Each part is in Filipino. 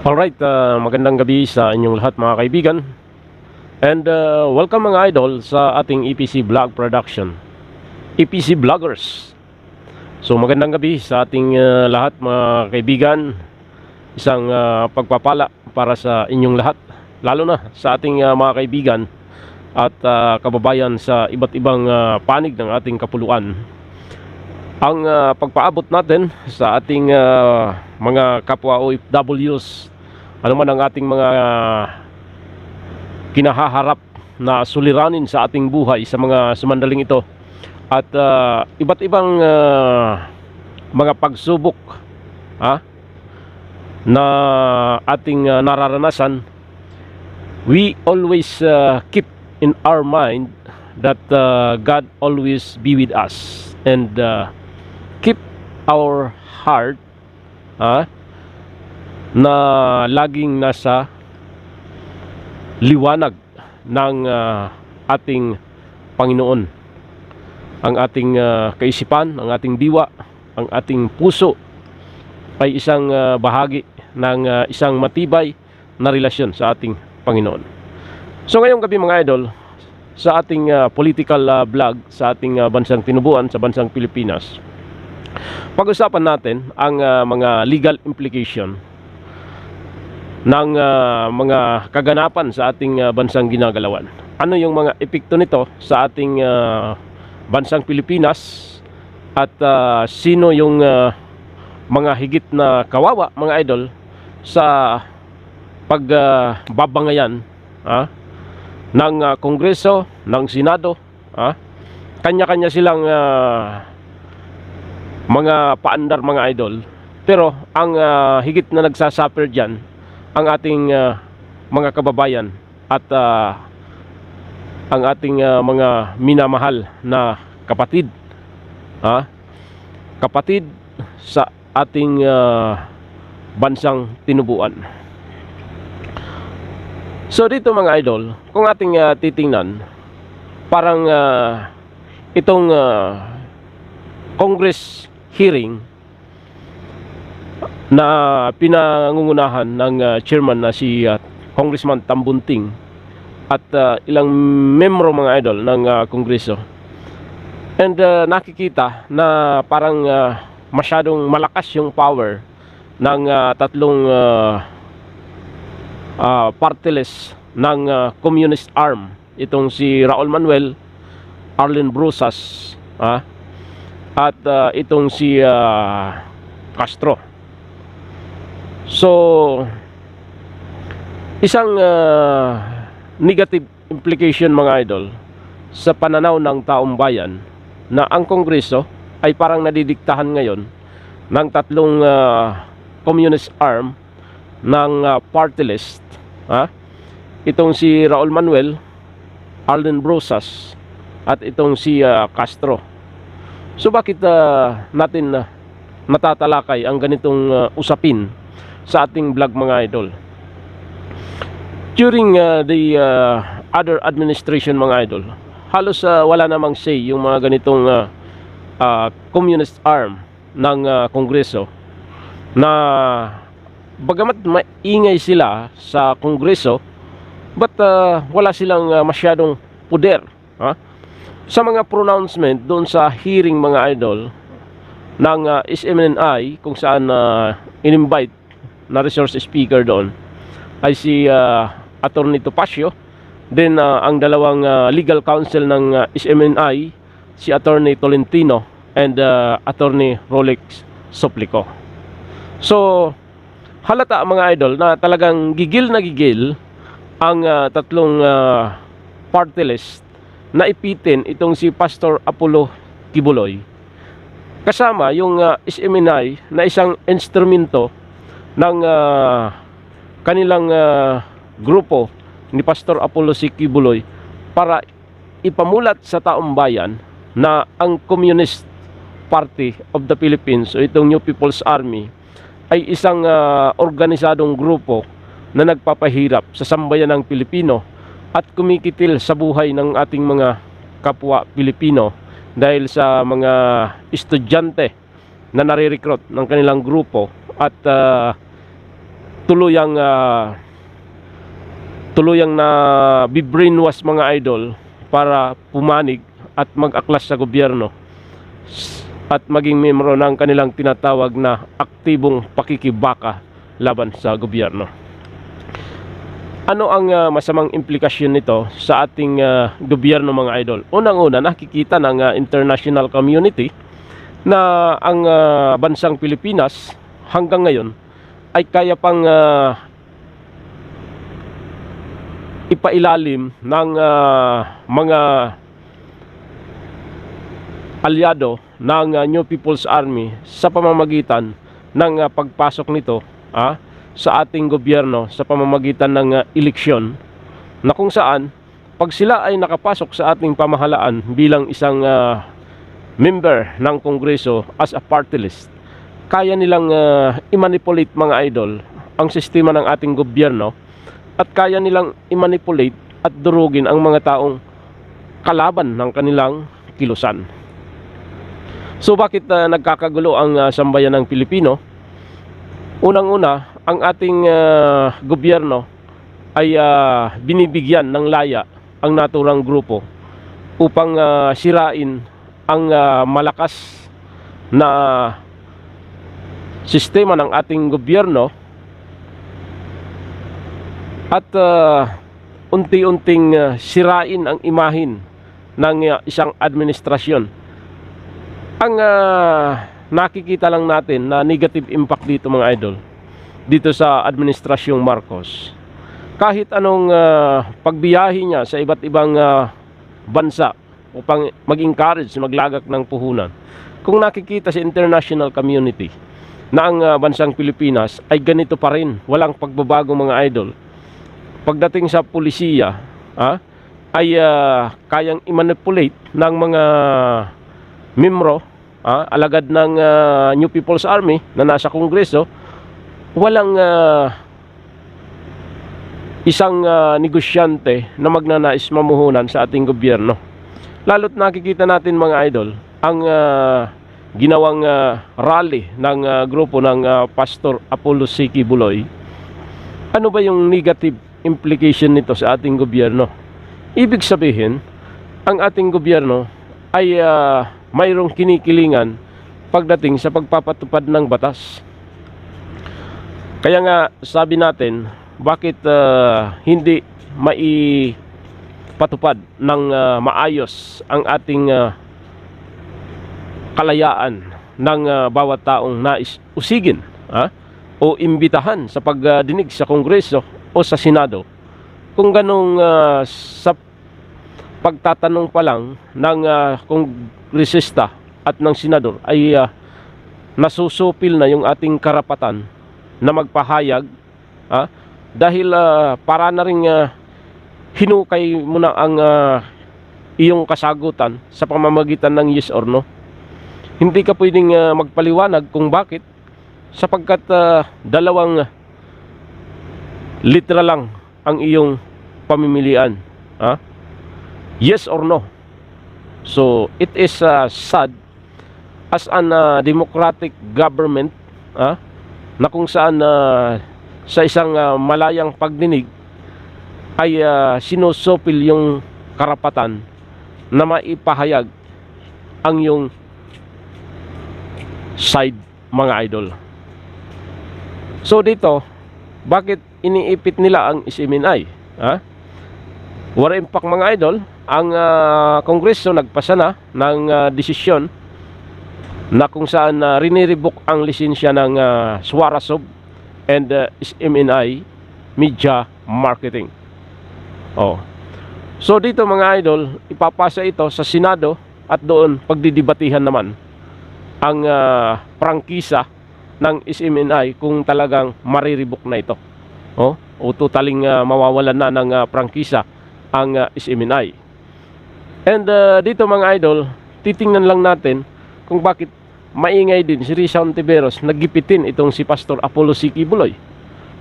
Alright, magandang gabi sa inyong lahat mga kaibigan. And welcome mga idol sa ating EPC Vlog Production, EPC Vloggers. So magandang gabi sa ating lahat mga kaibigan. Isang pagpapala para sa inyong lahat, lalo na sa ating mga kaibigan at kababayan sa iba't ibang panig ng ating kapuluan. Ang pagpaabot natin sa ating mga kapwa OFWs, ano man ang ating mga kinahaharap na suliranin sa ating buhay sa mga sumandaling ito, at iba't ibang mga pagsubok na ating nararanasan, we always keep in our mind that God always be with us, and keep our heart na laging nasa liwanag ng ating Panginoon. Ang ating kaisipan, ang ating diwa, ang ating puso ay isang bahagi ng isang matibay na relasyon sa ating Panginoon. So ngayong gabi mga idol, sa ating political vlog sa ating bansang tinubuan, sa bansang Pilipinas, pag-usapan natin ang mga legal implication ng mga kaganapan sa ating bansang ginagalawan. Ano yung mga epekto nito sa ating bansang Pilipinas, at sino yung mga higit na kawawa mga idol sa pagbabangayan ng Kongreso, ng Senado. Kanya-kanya silang mga paandar mga idol, pero ang higit na nagsasuffer dyan ang ating mga kababayan at ang ating mga minamahal na kapatid, kapatid sa ating bansang tinubuan. So dito mga idol, kung ating titingnan, parang itong Congress hearing na pinangungunahan ng chairman na si Congressman Tambunting at ilang membro mga idol ng Kongreso, and nakikita na parang masyadong malakas yung power ng tatlong party list ng communist arm, itong si Raul Manuel, Arlen Brusas, at itong si Castro. So isang negative implication mga idol sa pananaw ng taong bayan na ang Kongreso ay parang nadidiktahan ngayon ng tatlong communist arm ng party list, itong si Raul Manuel, Arlen Brusas, at itong si Castro. So bakit natin natatalakay ang ganitong usapin sa ating vlog mga idol? During the other administration mga idol, halos wala namang say yung mga ganitong communist arm ng Kongreso, na bagamat maingay sila sa Kongreso, but wala silang masyadong puder sa mga pronouncement doon sa hearing mga idol ng SMNI, kung saan in-invite na resource speaker doon ay si Attorney Topacio, then ang dalawang legal counsel ng SMNI, si Attorney Tolentino and Attorney Rolex Soplico. So halata mga idol na talagang gigil na gigil ang tatlong party list na ipitin itong si Pastor Apollo Kibuloy, kasama yung SMNI na isang instrumento ng kanilang grupo ni Pastor Apollo C. Kibuloy para ipamulat sa taong bayan na ang Communist Party of the Philippines o itong New People's Army ay isang organisadong grupo na nagpapahirap sa sambayan ng Pilipino at kumikitil sa buhay ng ating mga kapwa Pilipino dahil sa mga estudyante na nare-recruit ng kanilang grupo at tuluyang na bi-brainwash mga idol para pumanig at mag-aklas sa gobyerno at maging membro ng kanilang tinatawag na aktibong pakikibaka laban sa gobyerno. Ano ang masamang implikasyon nito sa ating gobyerno mga idol? Unang-una, nakikita ng international community na ang bansang Pilipinas hanggang ngayon ay kaya pang ipailalim ng mga aliado ng New People's Army sa pamamagitan ng pagpasok nito sa ating gobyerno sa pamamagitan ng eleksyon, na kung saan pag sila ay nakapasok sa ating pamahalaan bilang isang member ng Kongreso as a party list, kaya nilang i-manipulate mga idol ang sistema ng ating gobyerno at kaya nilang i-manipulate at durugin ang mga taong kalaban ng kanilang kilusan. So bakit nagkakagulo ang sambayan ng Pilipino? Unang-una, ang ating gobyerno ay binibigyan ng laya ang naturang grupo upang sirain ang malakas na sistema ng ating gobyerno at unti-unting sirain ang imahin ng isang administrasyon. Ang nakikita lang natin na negative impact dito mga idol, dito sa administrasyong Marcos, kahit anong pagbiyahe niya sa iba't ibang bansa upang mag-encourage, maglagak ng puhunan, kung nakikita sa international community na ang bansang Pilipinas ay ganito pa rin, walang pagbabago mga idol. Pagdating sa pulisiya, ay kayang i-manipulate ng mga membro, alagad ng New People's Army na nasa Kongreso. Walang isang negosyante na magnanais mamuhunan sa ating gobyerno. Lalo't nakikita natin mga idol ang ginawang rally ng grupo ng Pastor Apollo C. Quiboloy. Ano ba yung negative implication nito sa ating gobyerno? Ibig sabihin, ang ating gobyerno ay mayroong kinikilingan pagdating sa pagpapatupad ng batas. Kaya nga sabi natin, bakit hindi maipatupad ng maayos ang ating kalayaan ng bawat taong nais usigin o imbitahan sa pagdinig sa Kongreso o sa Senado. Kung ganong sa pagtatanong pa lang ng kongresista at ng senador ay nasusupil na yung ating karapatan na magpahayag, dahil para na rin hinukay mo na ang iyong kasagutan sa pamamagitan ng yes or no. Hindi ka pwedeng magpaliwanag kung bakit, sapagkat dalawang literal lang ang iyong pamimilian, yes or no. So it is sad as an democratic government, na kung saan sa isang malayang pagdinig ay sinusupil yung karapatan na maipahayag ang yung side mga idol. So dito, bakit iniipit nila ang SMNI? War impact mga idol, ang Kongreso nagpasa na ng desisyon na kung saan riniribok ang lisensya ng Suarezov and SMNI Media Marketing. So dito mga idol, ipapasa ito sa Senado at doon pagdidibatihan naman ang prangkisa ng SMNI kung talagang mariribok na ito. O totaling mawawalan na ng prangkisa ang SMNI. And dito mga idol, titingnan lang natin kung bakit maingay din si Risa Hontiveros naggipitin itong si Pastor Apollo C. Quiboloy,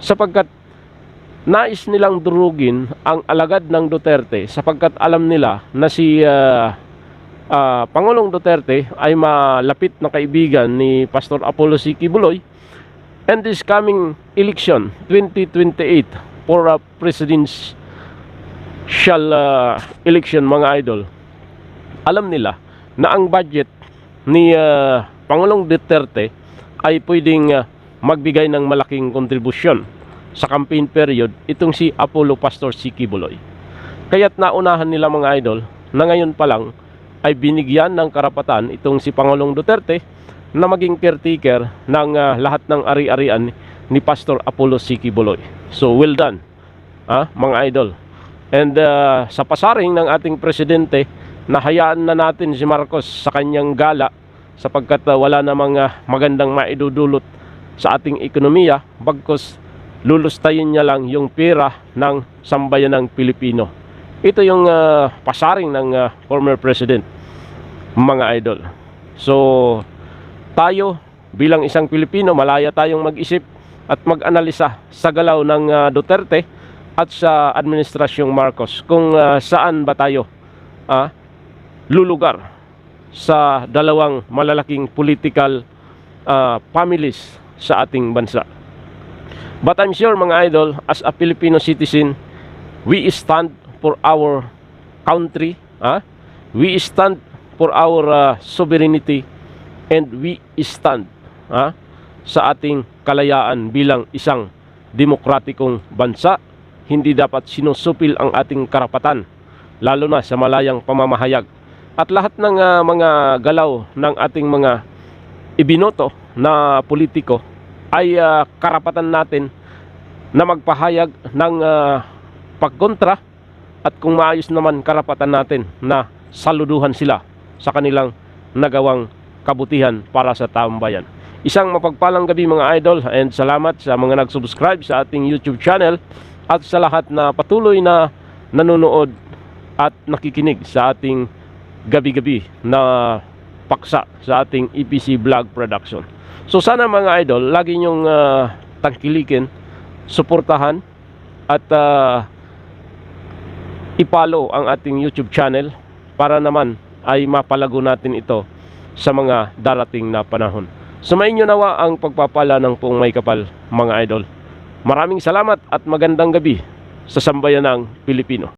sapagkat nais nilang durugin ang alagad ng Duterte, sapagkat alam nila na si Pangulong Duterte ay malapit na kaibigan ni Pastor Apollo C. Quiboloy And this coming election 2028 for a presidential election, mga idol, alam nila na ang budget ni Pangulong Duterte ay pwedeng magbigay ng malaking kontribusyon sa campaign period itong si Apollo Pastor C. Quiboloy. Kaya't naunahan nila, mga idol, na ngayon pa lang ay binigyan ng karapatan itong si Pangulong Duterte na maging caretaker ng lahat ng ari-arian ni Pastor Apollo C. Quiboloy. So well done, mga idol. And sa pasaring ng ating presidente, nahayaan na natin si Marcos sa kanyang gala sapagkat wala namang magandang maidudulot sa ating ekonomiya, bagkus lulustayin niya lang yung pera ng sambayanang Pilipino. Ito yung pasaring ng former president, mga idol. So tayo bilang isang Pilipino, malaya tayong mag-isip at mag-analisa sa galaw ng Duterte at sa administrasyong Marcos kung saan ba tayo lulugar sa dalawang malalaking political families sa ating bansa. But I'm sure, mga idol, as a Filipino citizen, we stand for our country, we stand for our sovereignty, and we stand sa ating kalayaan bilang isang demokratikong bansa. Hindi dapat sinusupil ang ating karapatan, lalo na sa malayang pamamahayag. At lahat ng mga galaw ng ating mga ibinoto na politiko ay karapatan natin na magpahayag ng pagkontra, at kung maayos naman, karapatan natin na saluduhan sila sa kanilang nagawang kabutihan para sa taong bayan. Isang mapagpalang gabi, mga idol, and salamat sa mga nag-subscribe sa ating YouTube channel at sa lahat na patuloy na nanonood at nakikinig sa ating gabi-gabi na paksa sa ating EPC Vlog Production. So sana, mga idol, lagi nyong tangkilikin, suportahan at i-follow ang ating YouTube channel para naman ay mapalago natin ito sa mga darating na panahon. Sumainyo nawa ang pagpapala ng Poong Maykapal, mga idol. Maraming salamat at magandang gabi sa sambayanang Pilipino.